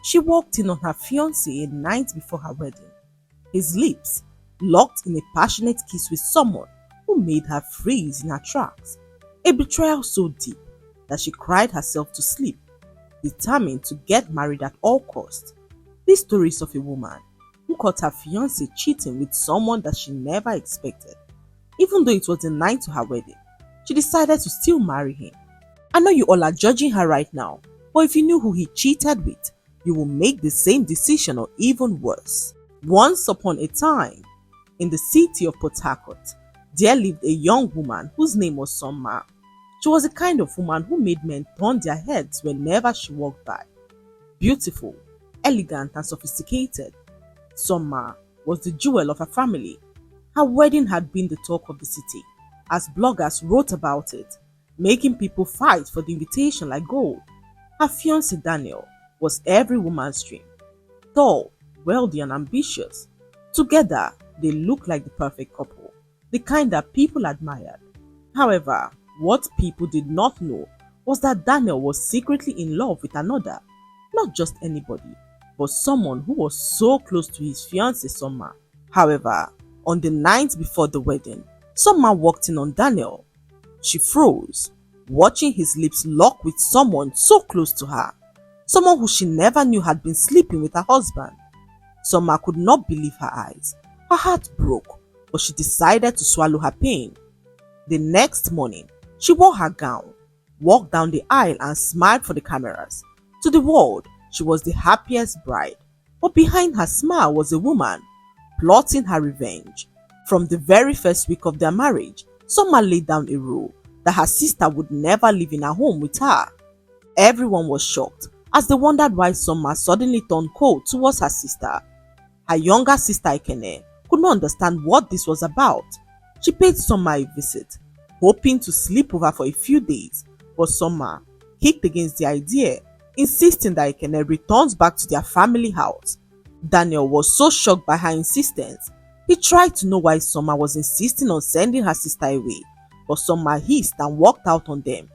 She walked in on her fiancé a night before her wedding, his lips locked in a passionate kiss with someone who made her freeze in her tracks. A betrayal so deep that she cried herself to sleep, determined to get married at all costs. This story is of a woman who caught her fiancé cheating with someone that she never expected. Even though it was the night to her wedding, she decided to still marry him. I know you all are judging her right now, but if you knew who he cheated with, you will make the same decision or even worse. Once upon a time, in the city of Port Harcourt, there lived a young woman whose name was Summa. She was the kind of woman who made men turn their heads whenever she walked by. Beautiful, elegant, and sophisticated, Summa was the jewel of her family. Her wedding had been the talk of the city, as bloggers wrote about it, making people fight for the invitation like gold. Her fiancé Daniel was every woman's dream. Tall, wealthy, and ambitious. Together, they looked like the perfect couple, the kind that people admired. However, what people did not know was that Daniel was secretly in love with another, not just anybody, but someone who was so close to his fiancée Summa. However, on the night before the wedding, Summa walked in on Daniel. She froze, watching his lips lock with someone so close to her, someone who she never knew had been sleeping with her husband. Summa could not believe her eyes. Her heart broke, but she decided to swallow her pain. The next morning, she wore her gown, walked down the aisle and smiled for the cameras. To the world, she was the happiest bride. But behind her smile was a woman plotting her revenge. From the very first week of their marriage, Summa laid down a rule that her sister would never live in her home with her. Everyone was shocked as they wondered why Summa suddenly turned cold towards her sister. Her younger sister Ekene could not understand what this was about. She paid Summa a visit, hoping to sleep over for a few days, but Summa kicked against the idea, insisting that Ekene returns back to their family house. Daniel was so shocked by her insistence. He tried to know why Summa was insisting on sending her sister away, but Summa hissed and walked out on them.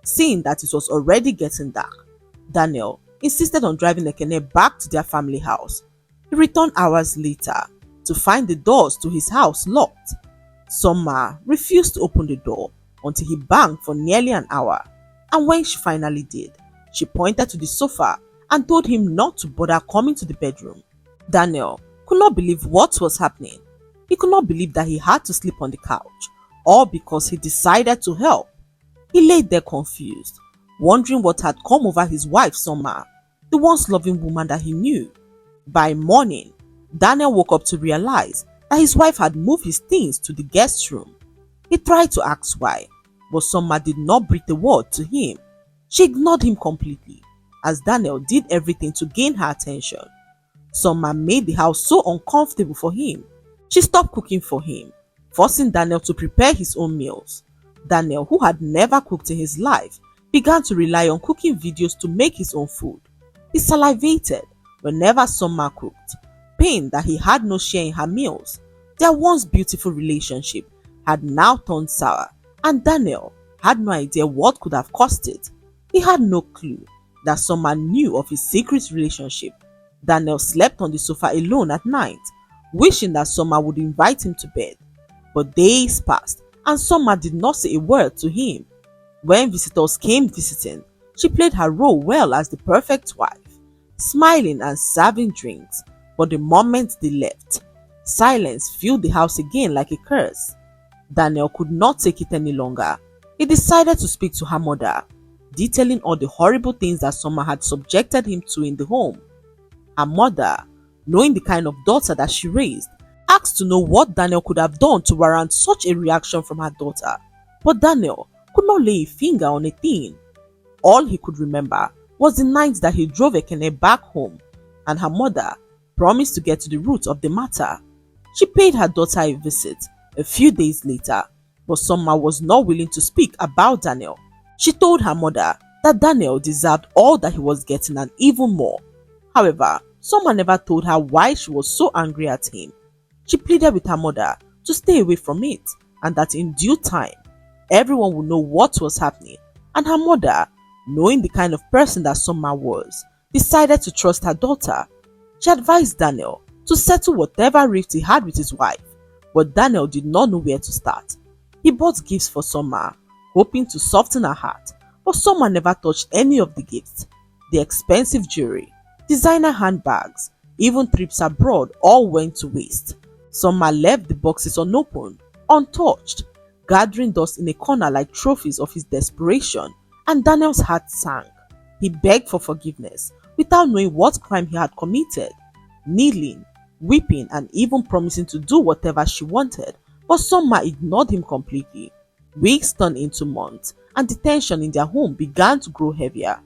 Seeing that it was already getting dark, Daniel insisted on driving Ekene back to their family house. He returned hours later to find the doors to his house locked. Summa refused to open the door until he banged for nearly an hour, and when she finally did, she pointed to the sofa and told him not to bother coming to the bedroom. Daniel could not believe what was happening. He could not believe that he had to sleep on the couch, all because he decided to help. He lay there confused, wondering what had come over his wife Summa, the once loving woman that he knew. By morning, Daniel woke up to realize that his wife had moved his things to the guest room. He tried to ask why, but Summa did not breathe a word to him. She ignored him completely, as Daniel did everything to gain her attention. Summa made the house so uncomfortable for him. She stopped cooking for him, forcing Daniel to prepare his own meals. Daniel, who had never cooked in his life, began to rely on cooking videos to make his own food. He salivated whenever Summa cooked, pained that he had no share in her meals. Their once beautiful relationship had now turned sour, and Daniel had no idea what could have caused it. He had no clue that Summa knew of his secret relationship. Daniel slept on the sofa alone at night, wishing that Summa would invite him to bed. But days passed, and Summa did not say a word to him. When visitors came visiting, she played her role well as the perfect wife, smiling and serving drinks. But the moment they left, silence filled the house again like a curse. Daniel could not take it any longer. He decided to speak to her mother, detailing all the horrible things that Summa had subjected him to in the home. Her mother, knowing the kind of daughter that she raised, asked to know what Daniel could have done to warrant such a reaction from her daughter. But Daniel could not lay a finger on a thing. All he could remember was the night that he drove Ekene back home, and her mother promised to get to the root of the matter. She paid her daughter a visit a few days later, but Summa was not willing to speak about Daniel. She told her mother that Daniel deserved all that he was getting and even more. However, Summa never told her why she was so angry at him. She pleaded with her mother to stay away from it, and that in due time, everyone would know what was happening. And her mother, knowing the kind of person that Summa was, decided to trust her daughter. She advised Daniel to settle whatever rift he had with his wife, but Daniel did not know where to start. He bought gifts for Summer, hoping to soften her heart, but Summer never touched any of the gifts. The expensive jewelry, designer handbags, even trips abroad all went to waste. Summer left the boxes unopened, untouched, gathering dust in a corner like trophies of his desperation, and Daniel's heart sank. He begged for forgiveness without knowing what crime he had committed, kneeling, weeping, and even promising to do whatever she wanted, but Summer ignored him completely. Weeks turned into months, and the tension in their home began to grow heavier.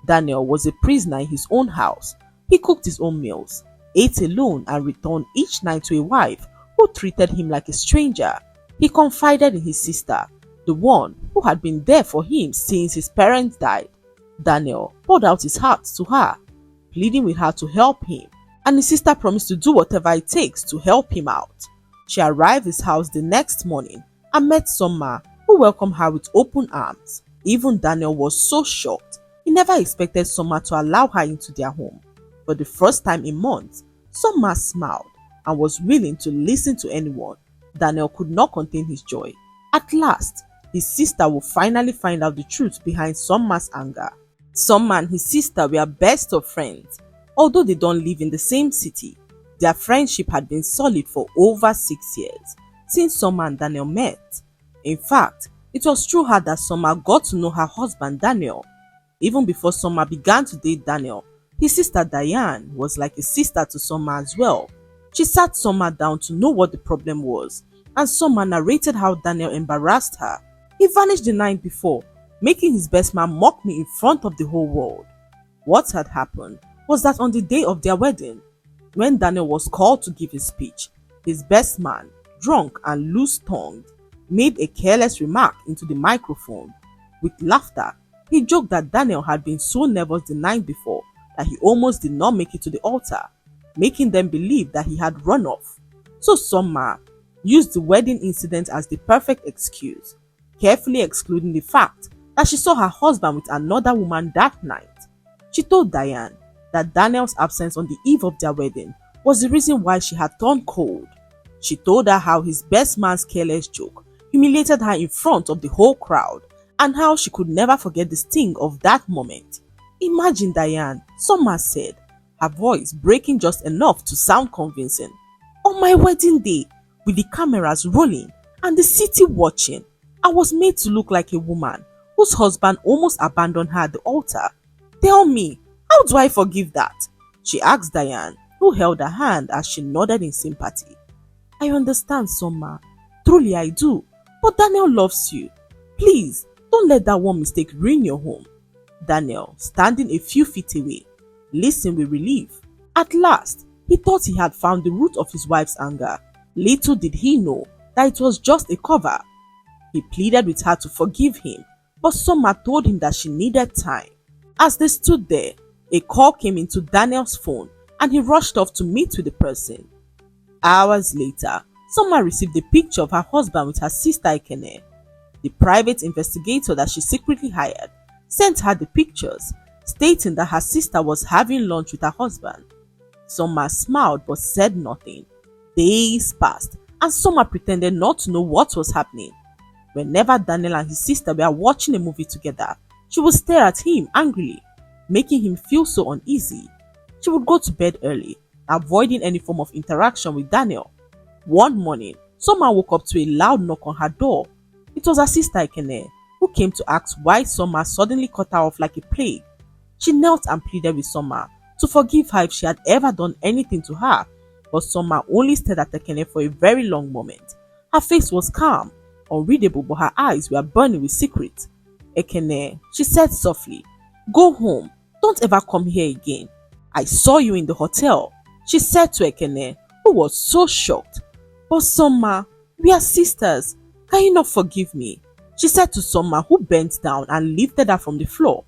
Daniel was a prisoner in his own house. He cooked his own meals, ate alone, and returned each night to a wife who treated him like a stranger. He confided in his sister, the one who had been there for him since his parents died. Daniel poured out his heart to her, pleading with her to help him, and his sister promised to do whatever it takes to help him out. She arrived at his house the next morning and met Summer, who welcomed her with open arms. Even Daniel was so shocked. He never expected Summer to allow her into their home. For the first time in months, Summer smiled and was willing to listen to anyone. Daniel could not contain his joy. At last, his sister would finally find out the truth behind Summer's anger. Summer and his sister were best of friends. Although they don't live in the same city, their friendship had been solid for over 6 years since Summer and Daniel met. In fact, it was through her that Summer got to know her husband Daniel. Even before Summer began to date Daniel, his sister Diane was like a sister to Summer as well. She sat Summer down to know what the problem was, and Summer narrated how Daniel embarrassed her. He vanished the night before, making his best man mock me in front of the whole world. What had happened was that on the day of their wedding, when Daniel was called to give his speech, his best man, drunk and loose-tongued, made a careless remark into the microphone. With laughter, he joked that Daniel had been so nervous the night before that he almost did not make it to the altar, making them believe that he had run off. So Summer used the wedding incident as the perfect excuse, carefully excluding the fact that she saw her husband with another woman that night. She told Diane that Daniel's absence on the eve of their wedding was the reason why she had turned cold. She told her how his best man's careless joke humiliated her in front of the whole crowd, and how she could never forget the sting of that moment. "Imagine, Diane," Summer said, her voice breaking just enough to sound convincing. "On my wedding day, with the cameras rolling and the city watching, I was made to look like a woman whose husband almost abandoned her at the altar. Tell me, how do I forgive that?" she asked Diane, who held her hand as she nodded in sympathy. "I understand, Summer. Truly I do. But Daniel loves you. Please, don't let that one mistake ruin your home." Daniel, standing a few feet away, listened with relief. At last, he thought he had found the root of his wife's anger. Little did he know that it was just a cover. He pleaded with her to forgive him, but Summer told him that she needed time. As they stood there, a call came into Daniel's phone and he rushed off to meet with the person. Hours later, Summer received a picture of her husband with her sister Ekene. The private investigator that she secretly hired sent her the pictures, stating that her sister was having lunch with her husband. Summer smiled but said nothing. Days passed and Summer pretended not to know what was happening. Whenever Daniel and his sister were watching a movie together, she would stare at him angrily, making him feel so uneasy. She would go to bed early, avoiding any form of interaction with Daniel. One morning, Summer woke up to a loud knock on her door. It was her sister Ekene, who came to ask why Summer suddenly cut her off like a plague. She knelt and pleaded with Summer to forgive her if she had ever done anything to her, but Summer only stared at Ekene for a very long moment. Her face was calm, unreadable, but her eyes were burning with secret. "Ekene," she said softly, "go home. Don't ever come here again. I saw you in the hotel," she said to Ekene, who was so shocked. "But Summer, we are sisters. Can you not forgive me?" she said to Summer, who bent down and lifted her from the floor.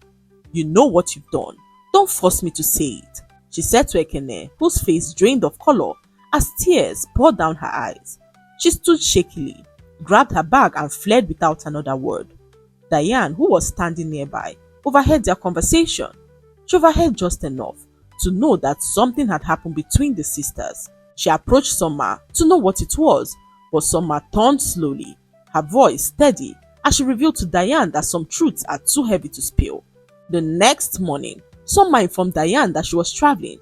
"You know what you've done. Don't force me to say it," she said to Ekene, whose face drained of color as tears poured down her eyes. She stood shakily, grabbed her bag and fled without another word. Diane, who was standing nearby, overheard their conversation. She overheard just enough to know that something had happened between the sisters. She approached Summer to know what it was, but Summer turned slowly, her voice steady, as she revealed to Diane that some truths are too heavy to spill. The next morning, Summer informed Diane that she was traveling.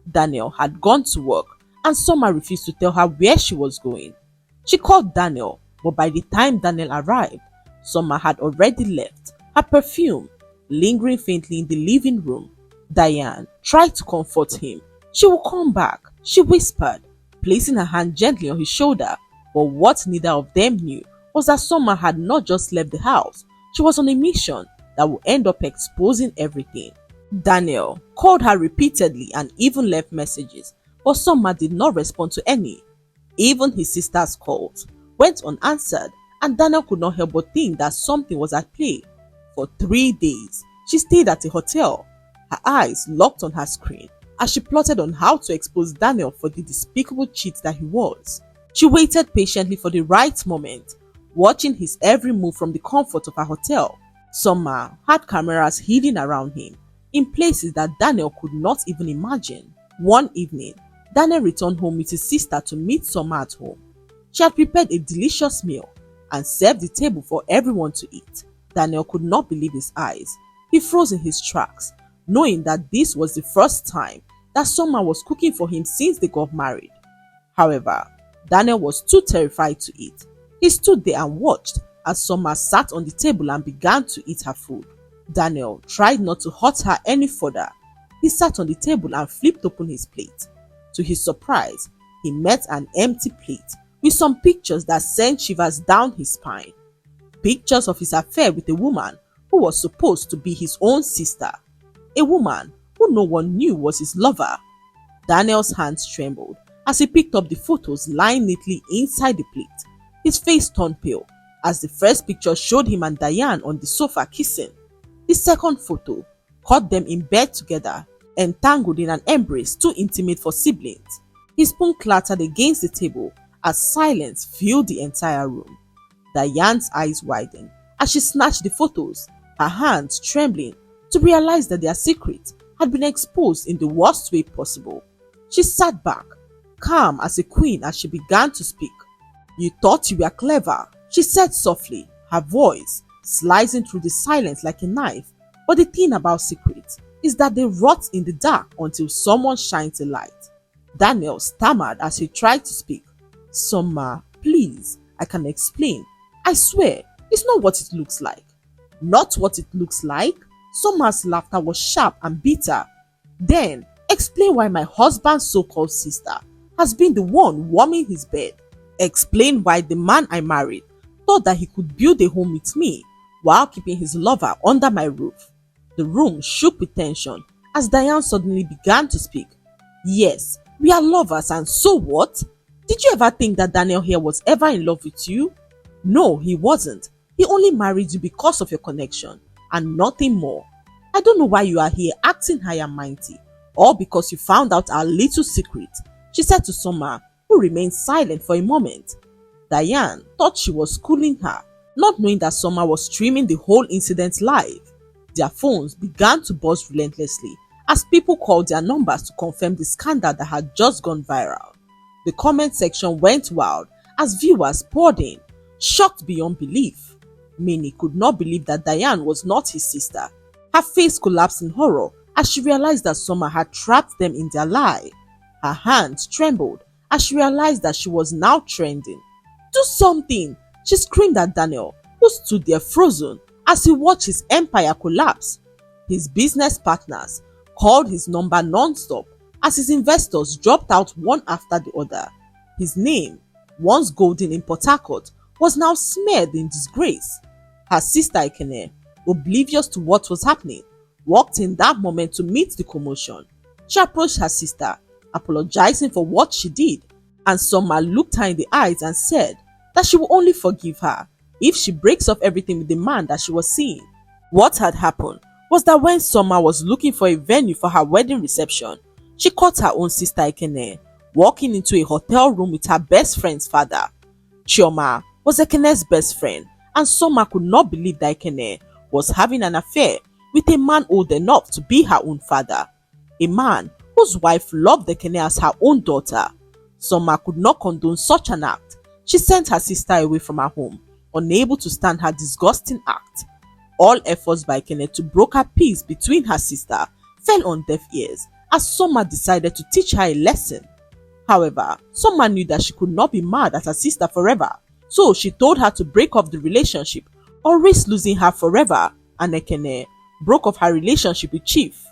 Daniel had gone to work, and Summer refused to tell her where she was going. She called Daniel, but by the time Daniel arrived, Summer had already left, her perfume lingering faintly in the living room. Diane tried to comfort him. She will come back, she whispered, placing her hand gently on his shoulder. But what neither of them knew was that Summer had not just left the house, she was on a mission that would end up exposing everything. Daniel called her repeatedly and even left messages, but Summer did not respond to any. Even his sister's calls went unanswered, and Daniel could not help but think that something was at play. For 3 days, she stayed at a hotel, her eyes locked on her screen as she plotted on how to expose Daniel for the despicable cheat that he was. She waited patiently for the right moment, watching his every move from the comfort of her hotel. Summer had cameras hidden around him, in places that Daniel could not even imagine. One evening, Daniel returned home with his sister to meet Summer at home. She had prepared a delicious meal and served the table for everyone to eat. Daniel could not believe his eyes. He froze in his tracks, knowing that this was the first time that Summer was cooking for him since they got married. However, Daniel was too terrified to eat. He stood there and watched as Summer sat on the table and began to eat her food. Daniel tried not to hurt her any further. He sat on the table and flipped open his plate. To his surprise, he met an empty plate with some pictures that sent shivers down his spine. Pictures of his affair with a woman who was supposed to be his own sister. A woman who no one knew was his lover. Daniel's hands trembled as he picked up the photos lying neatly inside the plate. His face turned pale as the first picture showed him and Diane on the sofa kissing. The second photo caught them in bed together, entangled in an embrace too intimate for siblings. His spoon clattered against the table as silence filled the entire room. Diane's eyes widened as she snatched the photos, her hands trembling to realize that their secret had been exposed in the worst way possible. She sat back, calm as a queen as she began to speak. "You thought you were clever," she said softly, her voice slicing through the silence like a knife. "But the thing about secrets is that they rot in the dark until someone shines a light." Daniel stammered as he tried to speak. "Summer, please, I can explain. I swear, it's not what it looks like." "Not what it looks like?" Summer's laughter was sharp and bitter. "Then, explain why my husband's so-called sister has been the one warming his bed. Explain why the man I married thought that he could build a home with me while keeping his lover under my roof." The room shook with tension as Diane suddenly began to speak. "Yes, we are lovers, and so what? Did you ever think that Daniel here was ever in love with you? No, he wasn't. He only married you because of your connection and nothing more. I don't know why you are here acting high and mighty, or because you found out our little secret," she said to Summer, who remained silent for a moment. Diane thought she was schooling her, not knowing that Summer was streaming the whole incident live. Their phones began to buzz relentlessly as people called their numbers to confirm the scandal that had just gone viral. The comment section went wild as viewers poured in, shocked beyond belief. Many could not believe that Diane was not his sister. Her face collapsed in horror as she realized that Summer had trapped them in their lie. Her hands trembled as she realized that she was now trending. "Do something!" she screamed at Daniel, who stood there frozen as he watched his empire collapse. His business partners called his number non-stop as his investors dropped out one after the other. His name, once golden in Port Harcourt, was now smeared in disgrace. Her sister Ekene, oblivious to what was happening, walked in that moment to meet the commotion. She approached her sister, apologizing for what she did, and Summer looked her in the eyes and said that she will only forgive her if she breaks off everything with the man that she was seeing. What had happened was that when Summer was looking for a venue for her wedding reception, she caught her own sister Ekene walking into a hotel room with her best friend's father. Chioma was Ekene's best friend, and Summer could not believe that Ekene was having an affair with a man old enough to be her own father, a man whose wife loved Ekene as her own daughter. Soma could not condone such an act. She sent her sister away from her home, unable to stand her disgusting act. All efforts by Ekene to broker peace between her sister fell on deaf ears as Soma decided to teach her a lesson. However, Soma knew that she could not be mad at her sister forever, so she told her to break off the relationship or risk losing her forever, and Ekene broke off her relationship with Chief.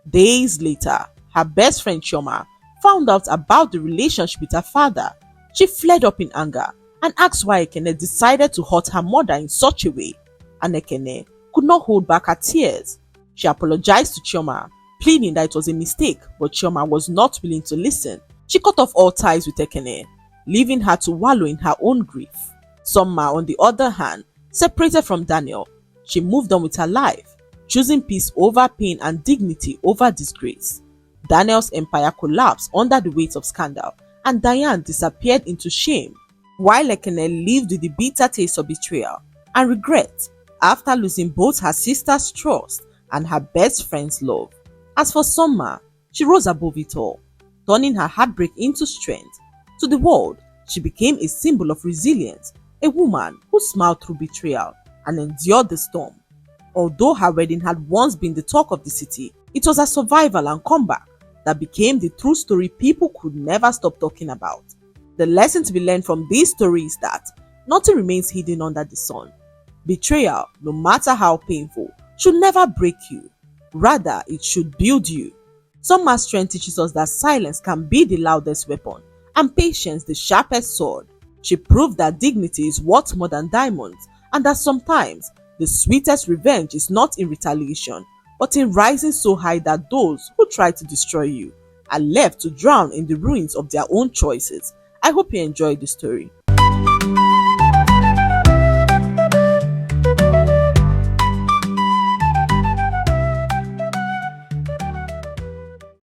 Days later, her best friend Chioma found out about the relationship with her father. She flared up in anger and asked why Ekene decided to hurt her mother in such a way, and Ekene could not hold back her tears. She apologized to Chioma, pleading that it was a mistake, but Chioma was not willing to listen. She cut off all ties with Ekene, leaving her to wallow in her own grief. Soma, on the other hand, separated from Daniel. She moved on with her life, choosing peace over pain and dignity over disgrace. Daniel's empire collapsed under the weight of scandal, and Diane disappeared into shame, while Ekene lived with the bitter taste of betrayal and regret after losing both her sister's trust and her best friend's love. As for Soma, she rose above it all, turning her heartbreak into strength. To the world, she became a symbol of resilience, a woman who smiled through betrayal and endured the storm. Although her wedding had once been the talk of the city, it was her survival and comeback that became the true story people could never stop talking about. The lesson to be learned from this story is that nothing remains hidden under the sun. Betrayal, no matter how painful, should never break you. Rather, it should build you. Soma's strength teaches us that silence can be the loudest weapon and patience the sharpest sword. She proved that dignity is worth more than diamonds, and that sometimes the sweetest revenge is not in retaliation, but in rising so high that those who try to destroy you are left to drown in the ruins of their own choices. I hope you enjoyed the story.